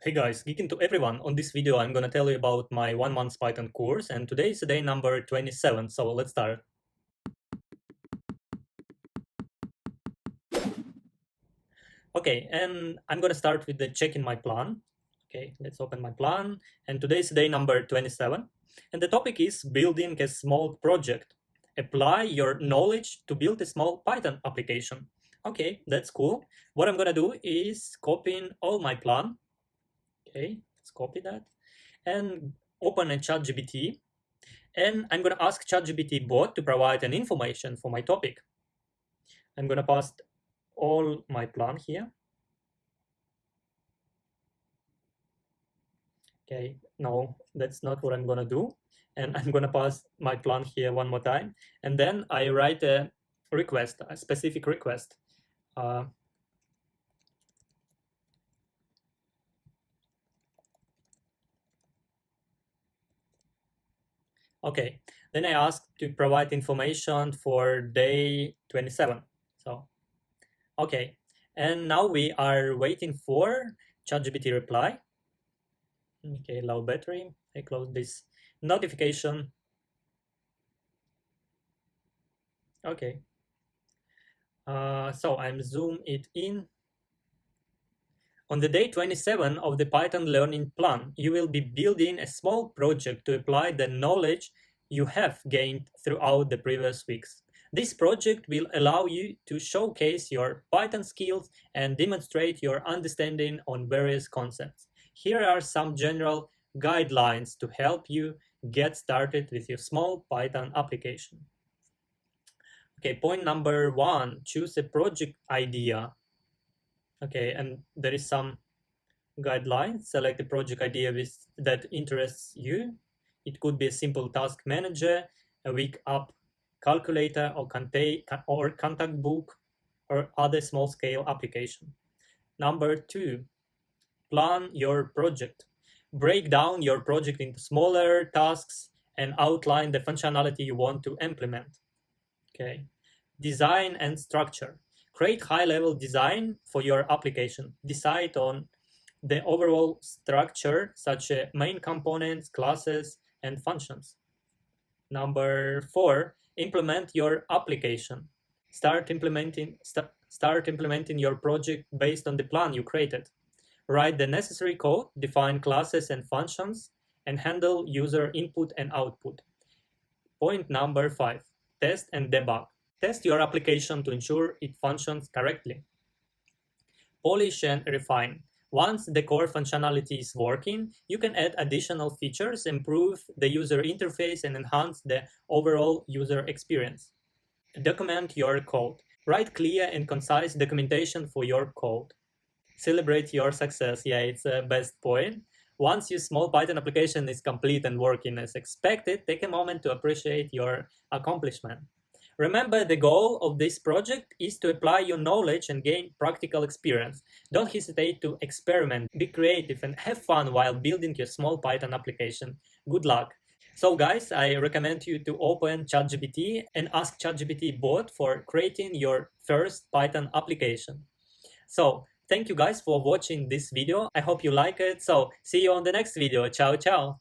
Hey guys, geeking to everyone. On this video, I'm gonna tell you about my 1 month Python course, and today is day number 27, so let's start. Okay, and I'm gonna start with the checking my plan. Okay, let's open my plan, and today is day number 27, and the topic is building a small project. Apply your knowledge to build a small Python application. Okay, that's cool. What I'm gonna do is copying all my plan. Okay, let's copy that and open a ChatGPT. And I'm going to ask ChatGPT bot to provide an information for my topic. I'm going to pass all my plan here. Okay, no, that's not what I'm going to do. And I'm going to pass my plan here one more time. And then I write a request, a specific request. Okay, then I ask to provide information for day 27. So, okay, and now we are waiting for ChatGPT reply. Okay, low battery. I close this notification. Okay. So I'm zoom it in. On the day 27 of the Python learning plan, you will be building a small project to apply the knowledge you have gained throughout the previous weeks. This project will allow you to showcase your Python skills and demonstrate your understanding on various concepts. Here are some general guidelines to help you get started with your small Python application. Okay, point number 1, choose a project idea. Okay, and there is some guidelines. Select a project idea that interests you. It could be a simple task manager, a week up calculator, or contact book, or other small-scale application. Number 2, plan your project. Break down your project into smaller tasks and outline the functionality you want to implement. Okay. Design and structure. Create high-level design for your application. Decide on the overall structure, such as main components, classes, and functions. Number 4, implement your application. Start implementing your project based on the plan you created. Write the necessary code, define classes and functions, and handle user input and output. Point number 5, test and debug. Test your application to ensure it functions correctly. Polish and refine. Once the core functionality is working, you can add additional features, improve the user interface, and enhance the overall user experience. Document your code. Write clear and concise documentation for your code. Celebrate your success. Yeah, it's a best point. Once your small Python application is complete and working as expected, take a moment to appreciate your accomplishment. Remember, the goal of this project is to apply your knowledge and gain practical experience. Don't hesitate to experiment, be creative, and have fun while building your small Python application. Good luck! So guys, I recommend you to open ChatGPT and ask ChatGPT bot for creating your first Python application. So thank you guys for watching this video. I hope you like it. So see you on the next video. Ciao, ciao!